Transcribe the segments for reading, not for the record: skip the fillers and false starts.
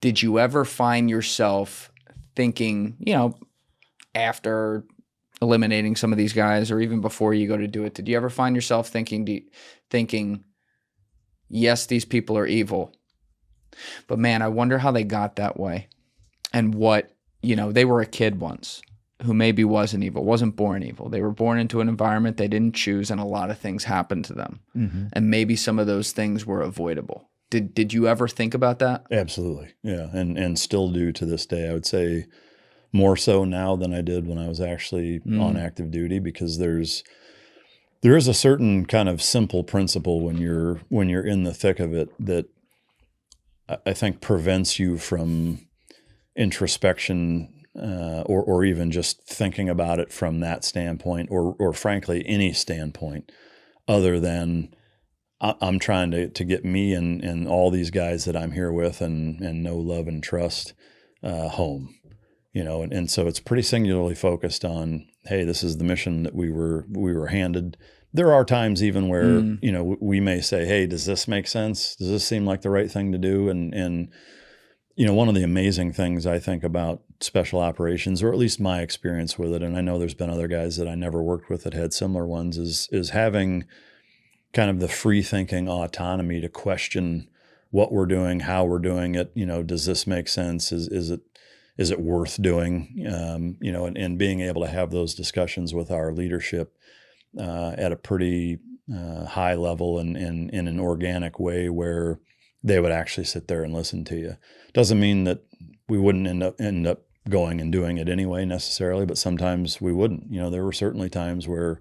did you ever find yourself thinking, after eliminating some of these guys, or even before you go to do it, did you ever find yourself thinking, yes, these people are evil, but man, I wonder how they got that way, and what, they were a kid once who maybe wasn't evil, wasn't born evil. They were born into an environment they didn't choose, and a lot of things happened to them. Mm-hmm. And maybe some of those things were avoidable. Did you ever think about that? Absolutely. Yeah. And still do to this day. I would say more so now than I did when I was actually on active duty, because there is a certain kind of simple principle when you're in the thick of it that I think prevents you from introspection, or even just thinking about it from that standpoint, or frankly, any standpoint other than I'm trying to get me and all these guys that I'm here with and know, love, and trust home, and so it's pretty singularly focused on, hey, this is the mission that we were handed. There are times even where, we may say, hey, does this make sense? Does this seem like the right thing to do? And one of the amazing things I think about special operations, or at least my experience with it, and I know there's been other guys that I never worked with that had similar ones, is having kind of the free thinking autonomy to question what we're doing, how we're doing it. Does this make sense? Is it worth doing? And being able to have those discussions with our leadership at a pretty high level and in an organic way where they would actually sit there and listen to you. Doesn't mean that we wouldn't end up going and doing it anyway necessarily, but sometimes we wouldn't. There were certainly times where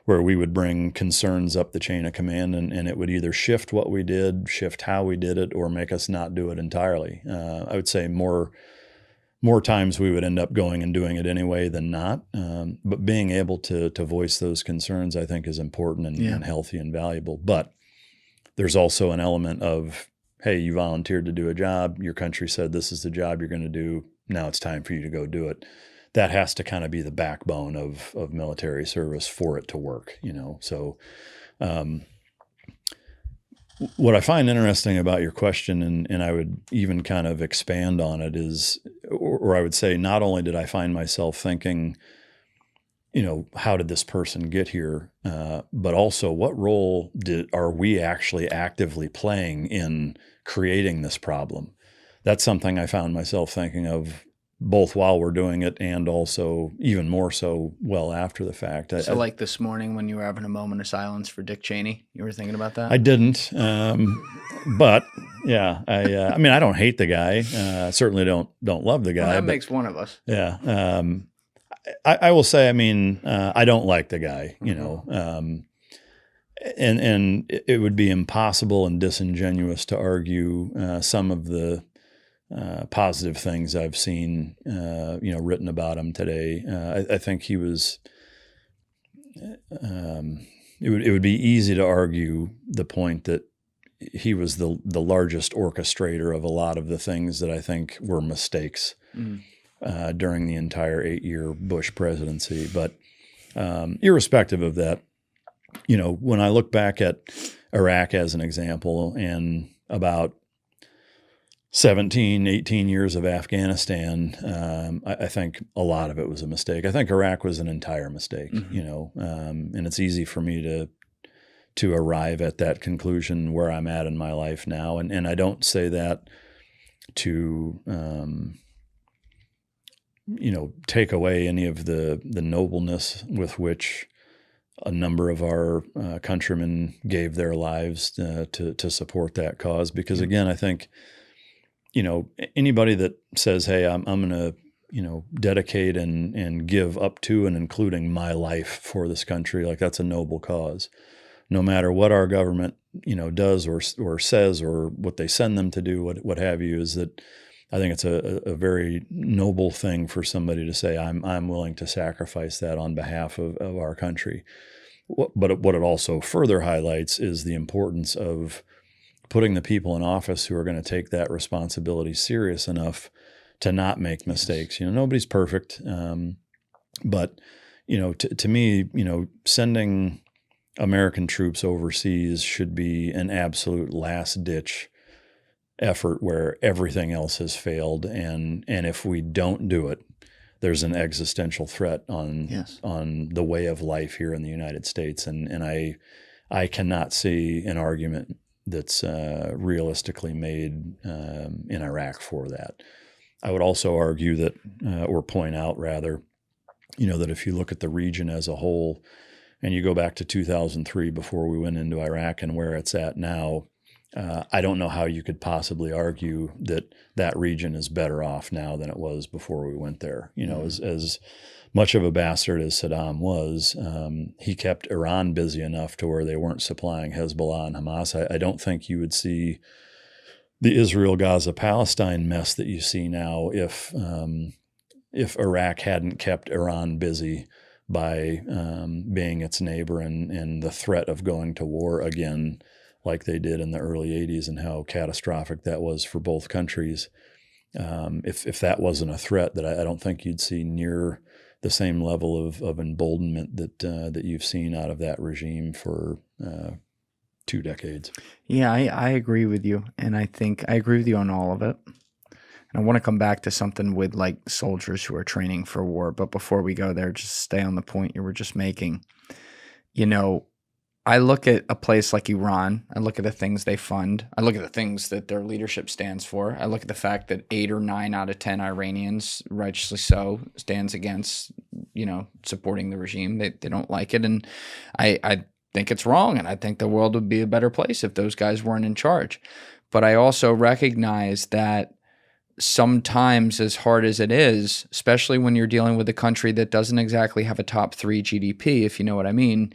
we would bring concerns up the chain of command, and it would either shift what we did, shift how we did it, or make us not do it entirely. I would say more times we would end up going and doing it anyway than not. But being able to voice those concerns, I think, is important and healthy and valuable. But there's also an element of, hey, you volunteered to do a job. Your country said this is the job you're going to do. Now it's time for you to go do it. That has to kind of be the backbone of military service for it to work, So what I find interesting about your question, and I would even kind of expand on it, is, or I would say, not only did I find myself thinking, how did this person get here? But also, what role are we actually actively playing in creating this problem? That's something I found myself thinking of both while we're doing it and also even more so well after the fact. So like this morning when you were having a moment of silence for Dick Cheney, you were thinking about that? I didn't. But yeah, I mean, I don't hate the guy. Certainly don't love the guy. Well, that makes one of us. Yeah. I will say, I mean, I don't like the guy, and it would be impossible and disingenuous to argue some of the positive things I've seen, written about him today. I think he was. It would be easy to argue the point that he was the largest orchestrator of a lot of the things that I think were mistakes during the entire 8-year Bush presidency. But irrespective of that, when I look back at Iraq as an example, and about 17, 18 years of Afghanistan, I think a lot of it was a mistake. I think Iraq was an entire mistake, and it's easy for me to arrive at that conclusion where I'm at in my life now. And I don't say that to, take away any of the nobleness with which a number of our countrymen gave their lives to support that cause. Because again, I think, anybody that says, hey, I'm going to, dedicate and give up to and including my life for this country, like that's a noble cause. No matter what our government, does or says or what they send them to do, what have you, is that I think it's a very noble thing for somebody to say, I'm willing to sacrifice that on behalf of our country. But what it also further highlights is the importance of putting the people in office who are going to take that responsibility serious enough to not make mistakes. Nobody's perfect. But, to me, sending American troops overseas should be an absolute last ditch effort where everything else has failed, and if we don't do it, there's an existential threat on the way of life here in the United States, and I cannot see an argument that's realistically made in Iraq for that. I would also argue that, or point out rather, that if you look at the region as a whole, and you go back to 2003 before we went into Iraq and where it's at now, I don't know how you could possibly argue that that region is better off now than it was before we went there. As much of a bastard as Saddam was, he kept Iran busy enough to where they weren't supplying Hezbollah and Hamas. I don't think you would see the Israel-Gaza-Palestine mess that you see now if Iraq hadn't kept Iran busy by being its neighbor and the threat of going to war again, like they did in the early 80s, and how catastrophic that was for both countries. If that wasn't a threat, that I don't think you'd see near the same level of emboldenment that you've seen out of that regime for 2 decades. Yeah, I agree with you. And I think I agree with you on all of it. And I want to come back to something with like soldiers who are training for war. But before we go there, just stay on the point you were just making. I look at a place like Iran. I look at the things they fund. I look at the things that their leadership stands for. I look at the fact that 8 or 9 out of 10 Iranians, righteously so, stands against, supporting the regime. They don't like it. And I think it's wrong. And I think the world would be a better place if those guys weren't in charge. But I also recognize that sometimes, as hard as it is, especially when you're dealing with a country that doesn't exactly have a top 3 GDP, if you know what I mean,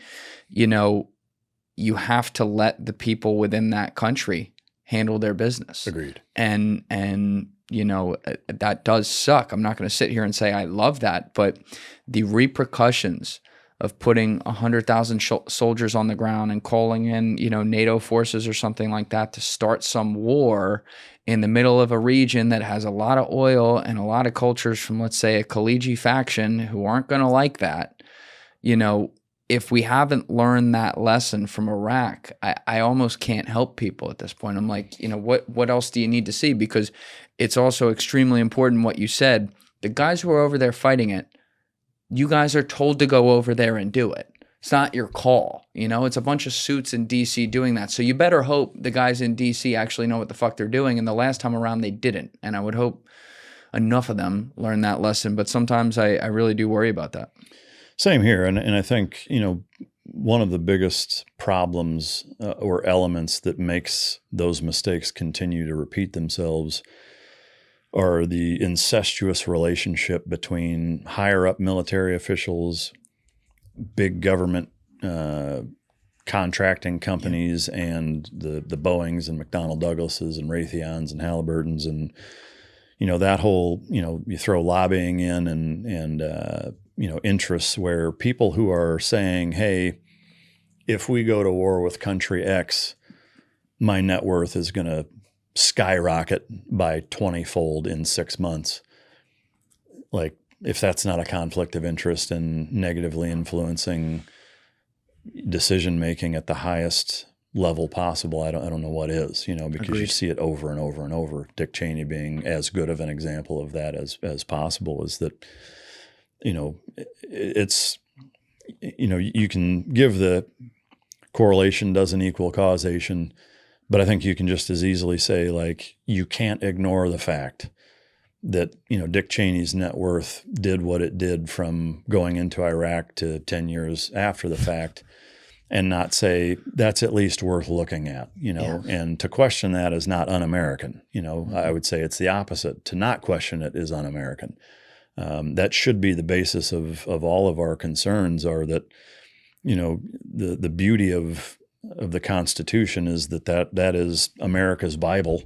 you have to let the people within that country handle their business. Agreed. And that does suck. I'm not going to sit here and say I love that, but the repercussions of putting 100,000 soldiers on the ground and calling in, NATO forces or something like that to start some war in the middle of a region that has a lot of oil and a lot of cultures from, let's say, a Khaliji faction who aren't going to like that, if we haven't learned that lesson from Iraq, I almost can't help people at this point. I'm like, what else do you need to see? Because it's also extremely important what you said. The guys who are over there fighting it, you guys are told to go over there and do it. It's not your call. It's a bunch of suits in D.C. doing that. So you better hope the guys in D.C. actually know what the fuck they're doing. And the last time around, they didn't. And I would hope enough of them learn that lesson. But sometimes I really do worry about that. Same here. And I think, one of the biggest problems or elements that makes those mistakes continue to repeat themselves are the incestuous relationship between higher up military officials, big government contracting companies, and the Boeings and McDonnell Douglases and Raytheons and Halliburtons, and that whole you throw lobbying in and interests where people who are saying, hey, if we go to war with country X, my net worth is going to skyrocket by 20-fold in 6 months. Like, if that's not a conflict of interest and negatively influencing decision-making at the highest level possible, I don't know what is, because Agreed. You see it over and over and over. Dick Cheney being as good of an example of that as possible, is that, it's, you can give the correlation doesn't equal causation, but I think you can just as easily say, like, you can't ignore the fact that, Dick Cheney's net worth did what it did from going into Iraq to 10 years after the fact, and not say that's at least worth looking at, Yeah. And to question that is not un-American. I would say it's the opposite. To not question it is un-American. That should be the basis of all of our concerns, are that, the beauty of the Constitution is that is America's Bible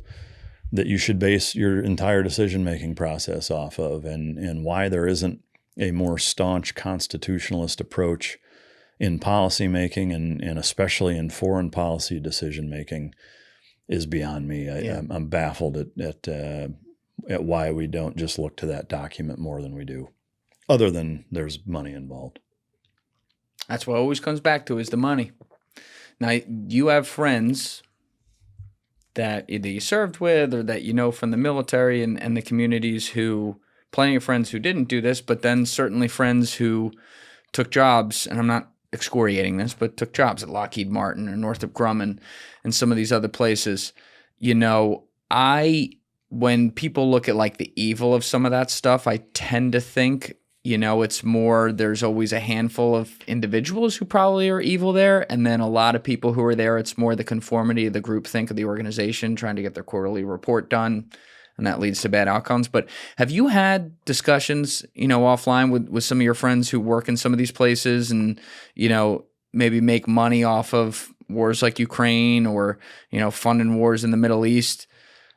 that you should base your entire decision-making process off of, and why there isn't a more staunch constitutionalist approach in policymaking and especially in foreign policy decision-making is beyond me. I'm baffled at why we don't just look to that document more than we do, other than there's money involved. That's what always comes back to, is the money. Now, you have friends that either you served with or that you know from the military and the communities who, plenty of friends who didn't do this, but then certainly friends who took jobs, and I'm not excoriating this, but took jobs at Lockheed Martin or Northrop Grumman and some of these other places. You know, when people look at like the evil of some of that stuff, I tend to think, you know, it's more, there's always a handful of individuals who probably are evil there. And then a lot of people who are there, it's more the conformity of the groupthink of the organization trying to get their quarterly report done. And that leads to bad outcomes. But have you had discussions, you know, offline with some of your friends who work in some of these places and, you know, maybe make money off of wars like Ukraine or, you know, funding wars in the Middle East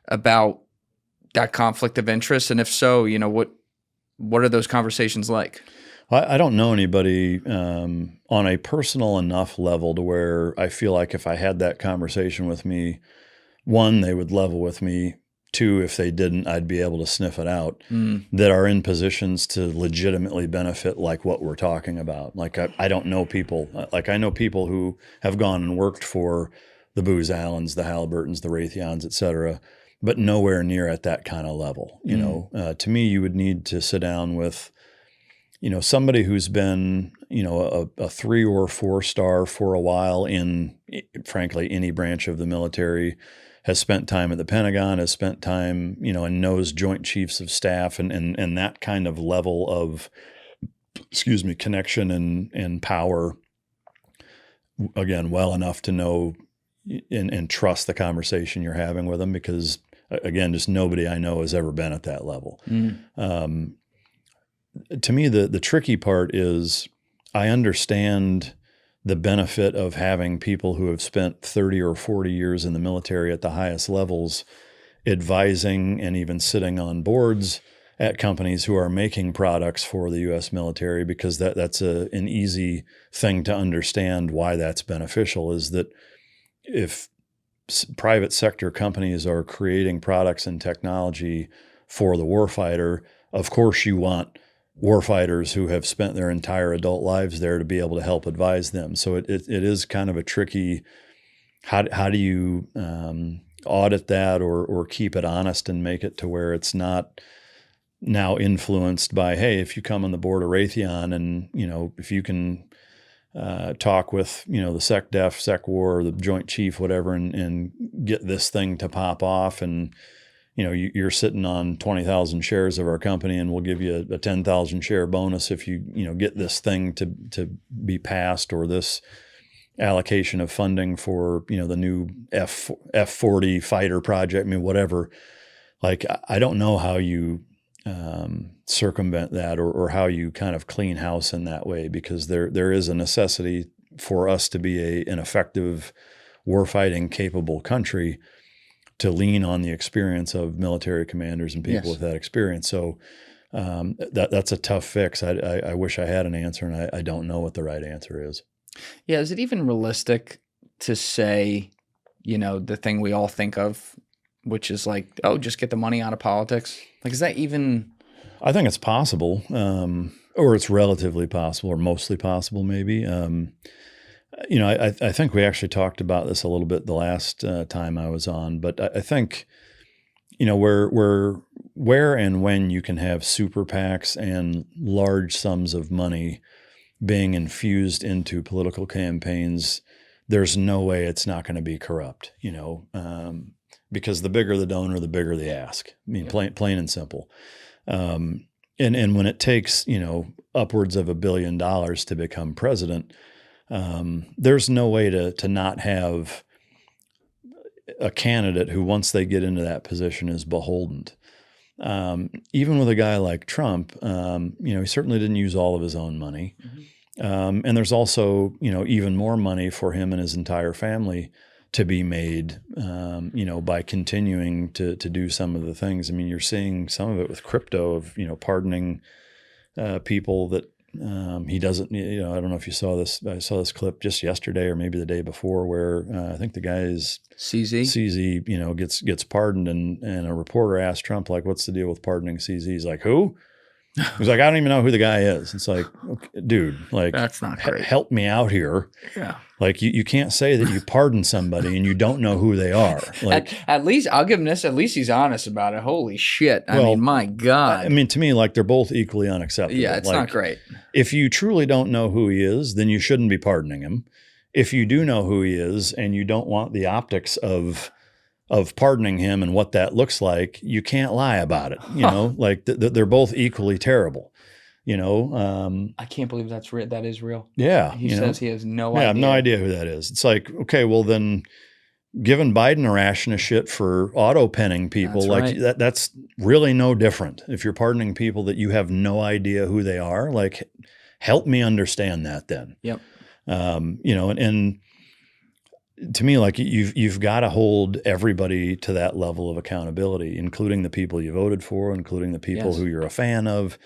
about that conflict of interest? And if so, you know, what are those conversations like? I don't know anybody on a personal enough level to where I feel like if I had that conversation with me, one, they would level with me. Two, if they didn't, I'd be able to sniff it out, that are in positions to legitimately benefit like what we're talking about. Like I don't know people, like I know people who have gone and worked for the Booz Allens, the Halliburtons, the Raytheons, et cetera, but nowhere near at that kind of level. You know, to me, you would need to sit down with, you know, somebody who's been, you know, a 3 or 4 star for a while in, frankly, any branch of the military, has spent time at the Pentagon, has spent time, you know, and knows Joint Chiefs of Staff and that kind of level of, connection and power, again, well enough to know and trust the conversation you're having with them, because again, just nobody I know has ever been at that level. To me, the tricky part is I understand the benefit of having people who have spent 30 or 40 years in the military at the highest levels advising and even sitting on boards at companies who are making products for the U.S. military, because that's an easy thing to understand why that's beneficial, is that if private sector companies are creating products and technology for the warfighter, of course you want warfighters who have spent their entire adult lives there to be able to help advise them. So it is kind of a tricky, how do you audit that or keep it honest and make it to where it's not now influenced by, hey, if you come on the board of Raytheon and, you know, if you can talk with, you know, the SecDef, SecWar, the Joint Chief, whatever, and get this thing to pop off, and you know, you're sitting on 20,000 shares of our company, and we'll give you a 10,000 share bonus if you know, get this thing to be passed, or this allocation of funding for, you know, the new F-40 fighter project. I mean, whatever. Like, I don't know how you circumvent that or how you kind of clean house in that way, because there is a necessity for us to be an effective warfighting capable country to lean on the experience of military commanders and people with that experience. So that's a tough fix. I wish I had an answer, and I don't know what the right answer is. Yeah. Is it even realistic to say, you know, the thing we all think of, which is like, oh, just get the money out of politics? Like, is that even? I think it's possible, or it's relatively possible, or mostly possible, maybe. You know, I think we actually talked about this a little bit the last time I was on, but I think, you know, where and when you can have super PACs and large sums of money being infused into political campaigns, there's no way it's not going to be corrupt, you know, because the bigger the donor, the bigger the ask. I mean, plain and simple. And when it takes, you know, upwards of $1 billion to become president, there's no way to not have a candidate who, once they get into that position, is beholden. Even with a guy like Trump, you know, he certainly didn't use all of his own money. And there's also, you know, even more money for him and his entire family to be made, you know, by continuing to do some of the things. I mean, you're seeing some of it with crypto, of, you know, pardoning people that he doesn't, you know, I don't know if you saw this. I saw this clip just yesterday or maybe the day before, where I think the guy is CZ, you know, gets pardoned, and a reporter asked Trump, like, what's the deal with pardoning CZ? He's like, who? He's like, I don't even know who the guy is. It's like, okay, dude, like, That's not great. help me out here. Yeah. Like you can't say that you pardon somebody and you don't know who they are. Like at least I'll give him this. At least he's honest about it. Holy shit. I mean, my God. I mean, to me, like they're both equally unacceptable. Yeah, it's like, not great. If you truly don't know who he is, then you shouldn't be pardoning him. If you do know who he is and you don't want the optics of pardoning him and what that looks like, you can't lie about it. You know, like they're both equally terrible. You know, I can't believe that's real. That is real. Yeah. He says he has no idea. I have no idea who that is. It's like, okay, well then giving Biden a ration of shit for auto penning people, That's like right. that's really no different. If you're pardoning people that you have no idea who they are, like help me understand that then. Yep. You know, and to me, like you've got to hold everybody to that level of accountability, including the people you voted for, including the people who you're a fan of.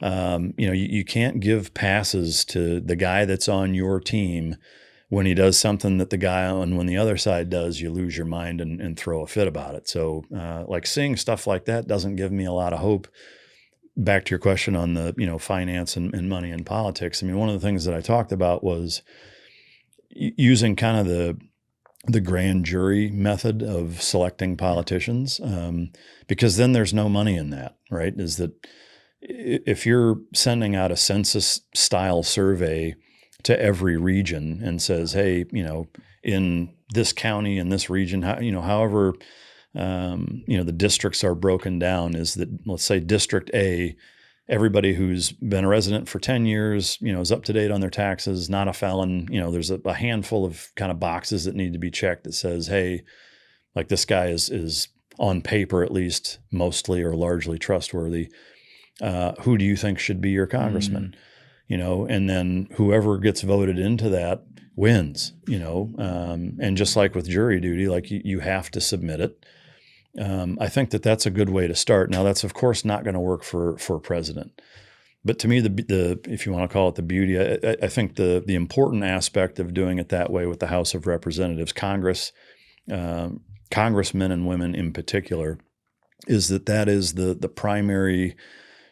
You know, you can't give passes to the guy that's on your team when he does something that the guy on the other side does, you lose your mind and throw a fit about it. So like seeing stuff like that doesn't give me a lot of hope. Back to your question on the, you know, finance and money and politics. I mean, one of the things that I talked about was using kind of the grand jury method of selecting politicians, because then there's no money in that, right? Is that if you're sending out a census style survey to every region and says, hey, you know, in this county, in this region, you know, however, you know, the districts are broken down, is that, let's say District A, everybody who's been a resident for 10 years, you know, is up to date on their taxes, not a felon. You know, there's a handful of kind of boxes that need to be checked that says, hey, like this guy is on paper, at least mostly or largely trustworthy. Who do you think should be your congressman? You know, and then whoever gets voted into that wins, you know, and just like with jury duty, like you have to submit it. I think that that's a good way to start. Now that's of course not going to work for president, but to me, the if you want to call it the beauty, I think the important aspect of doing it that way with the House of Representatives, Congress, congressmen and women in particular, is that is the primary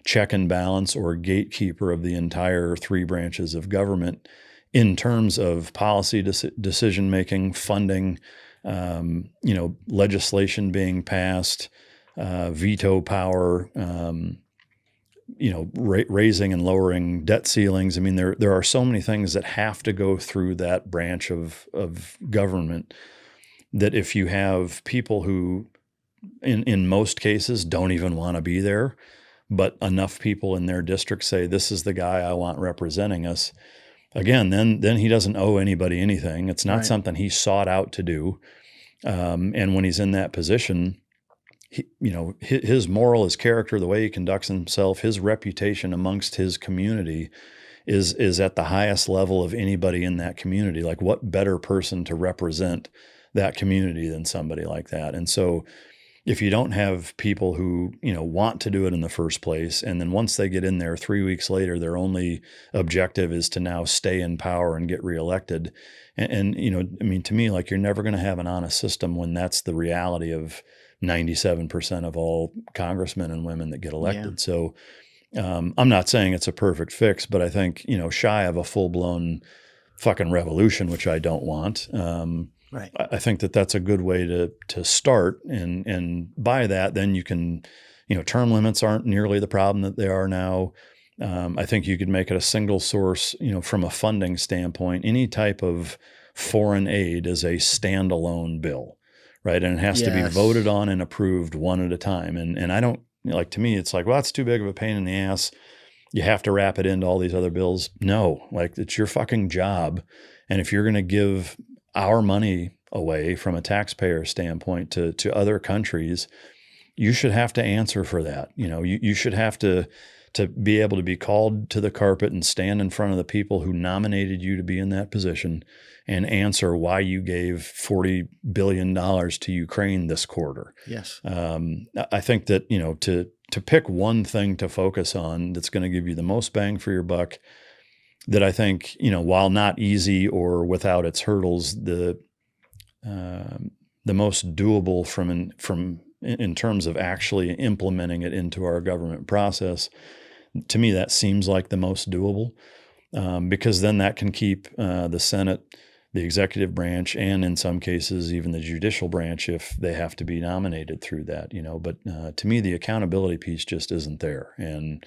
check and balance or gatekeeper of the entire three branches of government in terms of policy decision making, funding, you know, legislation being passed, veto power, you know, raising and lowering debt ceilings. I mean, there are so many things that have to go through that branch of government that if you have people who in most cases don't even want to be there, but enough people in their district say, this is the guy I want representing us. Again, then he doesn't owe anybody anything. It's not something he sought out to do. And when he's in that position, you know, his moral, his character, the way he conducts himself, his reputation amongst his community is at the highest level of anybody in that community. Like what better person to represent that community than somebody like that? And so if you don't have people who, you know, want to do it in the first place, and then once they get in there 3 weeks later, their only objective is to now stay in power and get reelected. And you know, I mean, to me, like you're never going to have an honest system when that's the reality of 97% of all congressmen and women that get elected. Yeah. So I'm not saying it's a perfect fix, but I think, you know, shy of a full-blown fucking revolution, which I don't want, I think that that's a good way to start. And by that, then you can, you know, term limits aren't nearly the problem that they are now. I think you could make it a single source, you know, from a funding standpoint. Any type of foreign aid is a standalone bill, right? And it has to be voted on and approved one at a time. And I don't, like, to me, it's like, well, that's too big of a pain in the ass. You have to wrap it into all these other bills. No, like it's your fucking job. And if you're going to give our money away from a taxpayer standpoint to other countries, you should have to answer for that. You know, you should have to be able to be called to the carpet and stand in front of the people who nominated you to be in that position and answer why you gave $40 billion to Ukraine this quarter. Yes. I think that, you know, to pick one thing to focus on that's going to give you the most bang for your buck, that I think, you know, while not easy or without its hurdles, the most doable from in terms of actually implementing it into our government process, To me, that seems like the most doable, because then that can keep the Senate, the executive branch, and in some cases even the judicial branch, if they have to be nominated through that, But to me, the accountability piece just isn't there, and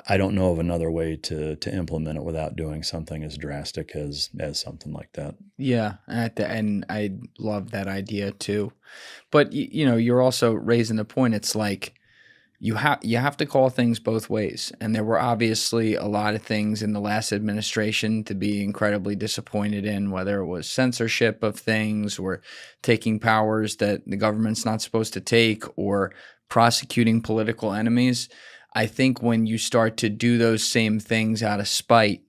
I don't know of another way to implement it without doing something as drastic as something like that. Yeah, and I love that idea too. But you're also raising the point. It's like you have to call things both ways. And there were obviously a lot of things in the last administration to be incredibly disappointed in, whether it was censorship of things or taking powers that the government's not supposed to take or prosecuting political enemies. I think when you start to do those same things out of spite,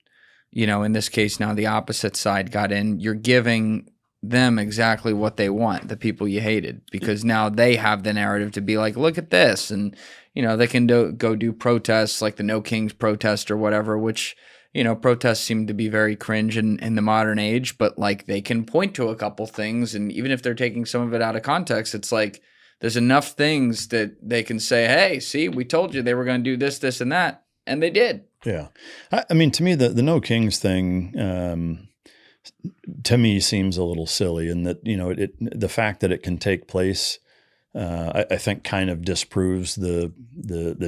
in this case now the opposite side got in, you're giving them exactly what they want, the people you hated, because now they have the narrative to be like, look at this. And, they can go do protests like the No Kings protest or whatever, which, protests seem to be very cringe in the modern age, but like they can point to a couple things. And even if they're taking some of it out of context, it's like, there's enough things that they can say, hey, see, we told you they were going to do this, this, and that. And they did. Yeah. I mean, to me, the No Kings thing, to me seems a little silly, in that, the fact that it can take place, I think kind of disproves the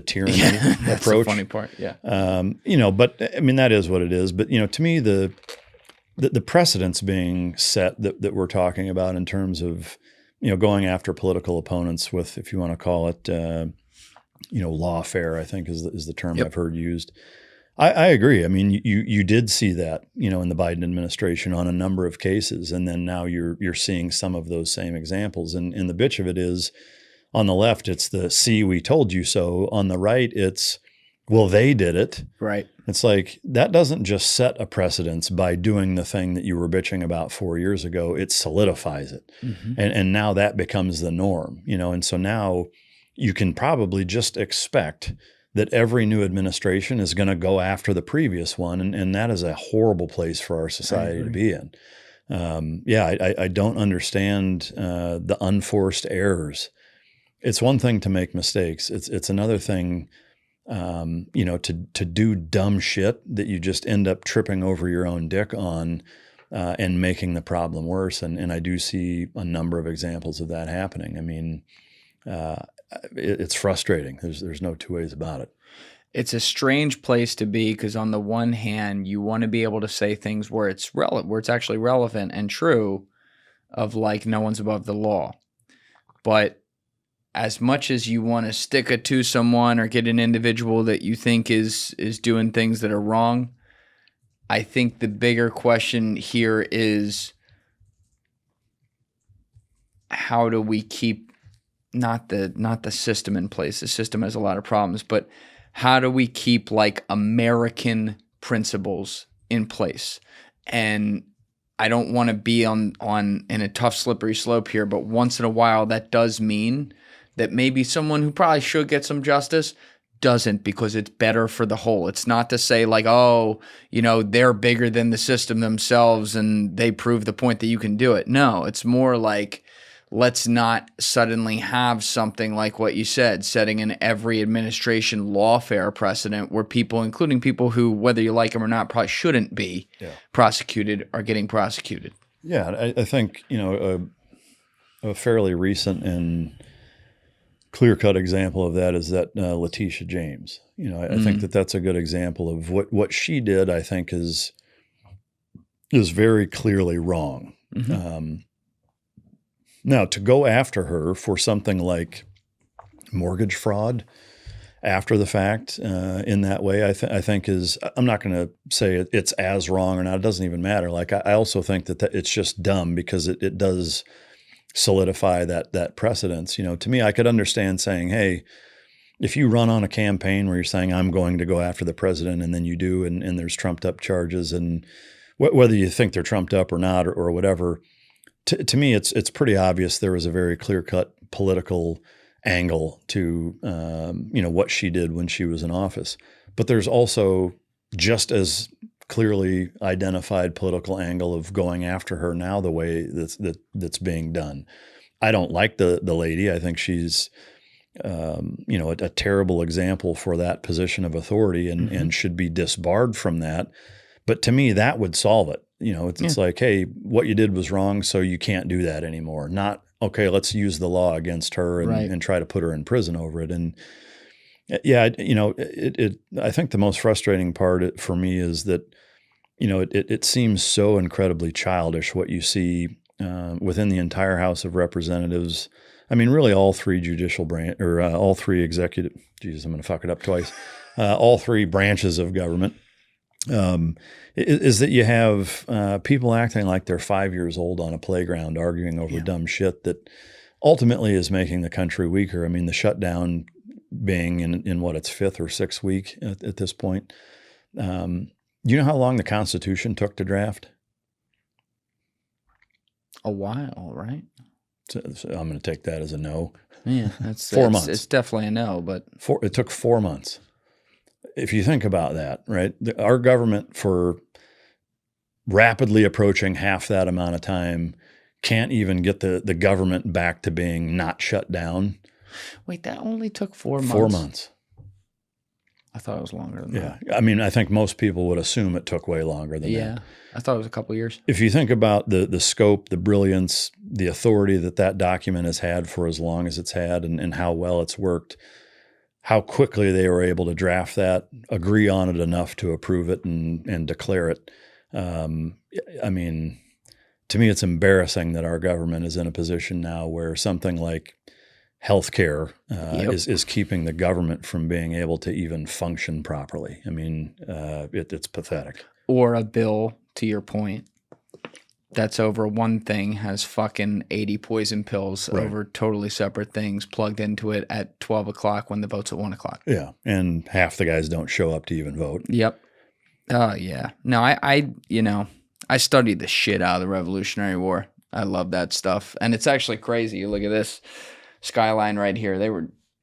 tyranny that's approach. The funny part. Yeah. But I mean, that is what it is. But, to me, the precedents being set that we're talking about in terms of, going after political opponents with, if you want to call it, lawfare, I think is the term I've heard used. I agree. I mean, you did see that, in the Biden administration on a number of cases, and then now you're seeing some of those same examples. And the bitch of it is, on the left, it's the "see, we told you so." On the right, it's, well, they did it. Right. It's like, that doesn't just set a precedence by doing the thing that you were bitching about 4 years ago. It solidifies it. Mm-hmm. And now that becomes the norm, and so now you can probably just expect that every new administration is going to go after the previous one. And that is a horrible place for our society to be in. I don't understand the unforced errors. It's one thing to make mistakes. It's another thing to do dumb shit that you just end up tripping over your own dick on and making the problem worse. And I do see a number of examples of that happening. I mean, it's frustrating. There's no two ways about it. It's a strange place to be, because on the one hand, you want to be able to say things where it's actually relevant and true, of like, no one's above the law. But as much as you want to stick it to someone or get an individual that you think is doing things that are wrong, I think the bigger question here is, how do we keep not the system in place? The system has a lot of problems, but how do we keep like American principles in place? And I don't want to be on in a tough, slippery slope here, but once in a while that does mean that maybe someone who probably should get some justice doesn't, because it's better for the whole. It's not to say like, oh, they're bigger than the system themselves and they prove the point that you can do it. No, it's more like, let's not suddenly have something like what you said, setting in every administration lawfare precedent where people, including people who, whether you like them or not, probably shouldn't be prosecuted, are getting prosecuted. Yeah, I think, a fairly recent and clear-cut example of that is that Letitia James. I think that's a good example of what she did. I think is very clearly wrong. Mm-hmm. Now, to go after her for something like mortgage fraud after the fact in that way, I think is, I'm not going to say it's as wrong or not. It doesn't even matter. Like, I also think that it's just dumb, because it does solidify that precedence. To me, I could understand saying, hey, if you run on a campaign where you're saying, I'm going to go after the president, and then you do, and there's trumped up charges, and whether you think they're trumped up or not, or whatever, to me, it's pretty obvious there was a very clear-cut political angle to what she did when she was in office. But there's also just as clearly identified political angle of going after her now the way that's being done. I don't like the lady. I think she's a terrible example for that position of authority and should be disbarred from that. But to me, that would solve it. It's like, hey, what you did was wrong, so you can't do that anymore. Not, okay, let's use the law against her and try to put her in prison over it. And yeah, I think the most frustrating part for me is that, it seems so incredibly childish what you see within the entire House of Representatives. I mean, really all three judicial branch or all three executive, geez, I'm going to fuck it up twice. All three branches of government. Is that you have people acting like they're 5 years old on a playground arguing over dumb shit that ultimately is making the country weaker. I mean, the shutdown being in what, its fifth or sixth week at this point. You know how long the Constitution took to draft? A while, right? So I'm going to take that as a no. Yeah, that's 4 months. It's definitely a no, but it took 4 months. If you think about that, right? Our government, for rapidly approaching half that amount of time, can't even get the government back to being not shut down. Wait, that only took 4 months? 4 months. I thought it was longer than that. Yeah. I mean, I think most people would assume it took way longer than that. Yeah. I thought it was a couple of years. If you think about the scope, the brilliance, the authority that document has had for as long as it's had and how well it's worked, how quickly they were able to draft that, agree on it enough to approve it and declare it. I mean, to me, it's embarrassing that our government is in a position now where something like healthcare is keeping the government from being able to even function properly. I mean, it's pathetic. Or a bill, to your point, that's over one thing has fucking 80 poison pills over totally separate things plugged into it at 12 o'clock when the vote's at 1 o'clock. Yeah, and half the guys don't show up to even vote. Yep. Yeah. No, I studied the shit out of the Revolutionary War. I love that stuff. And it's actually crazy. You look at this skyline right here.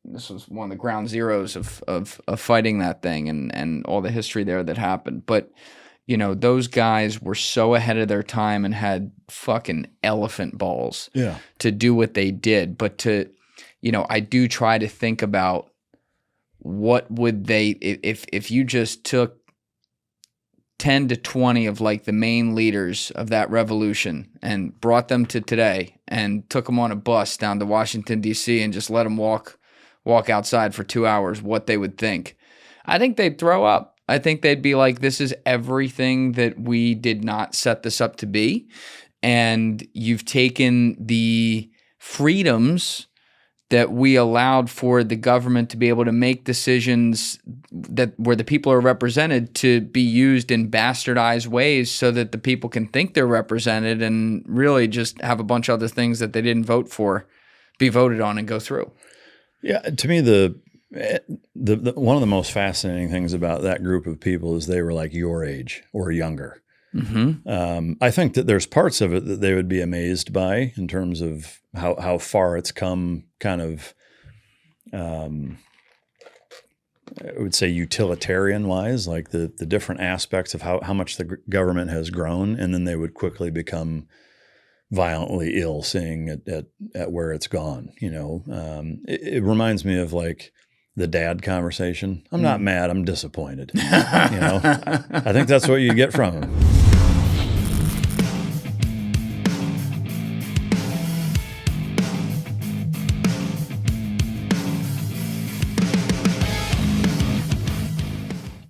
This was one of the ground zeros of fighting that thing and all the history there that happened. But those guys were so ahead of their time and had fucking elephant balls to do what they did. But I do try to think about what would they, if you just took 10 to 20 of like the main leaders of that revolution and brought them to today and took them on a bus down to Washington, D.C. and just let them walk outside for 2 hours, what they would think. I think they'd throw up. I think they'd be like, this is everything that we did not set this up to be. And you've taken the freedoms that we allowed for the government to be able to make decisions that where the people are represented to be used in bastardized ways so that the people can think they're represented and really just have a bunch of other things that they didn't vote for be voted on and go through. Yeah, to me, the one of the most fascinating things about that group of people is they were like your age or younger. Mm-hmm. I think that there's parts of it that they would be amazed by in terms of how far it's come kind of, I would say utilitarian wise, like the different aspects of how much the government has grown. And then they would quickly become violently ill seeing at where it's gone. It reminds me of like the dad conversation. I'm not mad. I'm disappointed. I think that's what you get from him.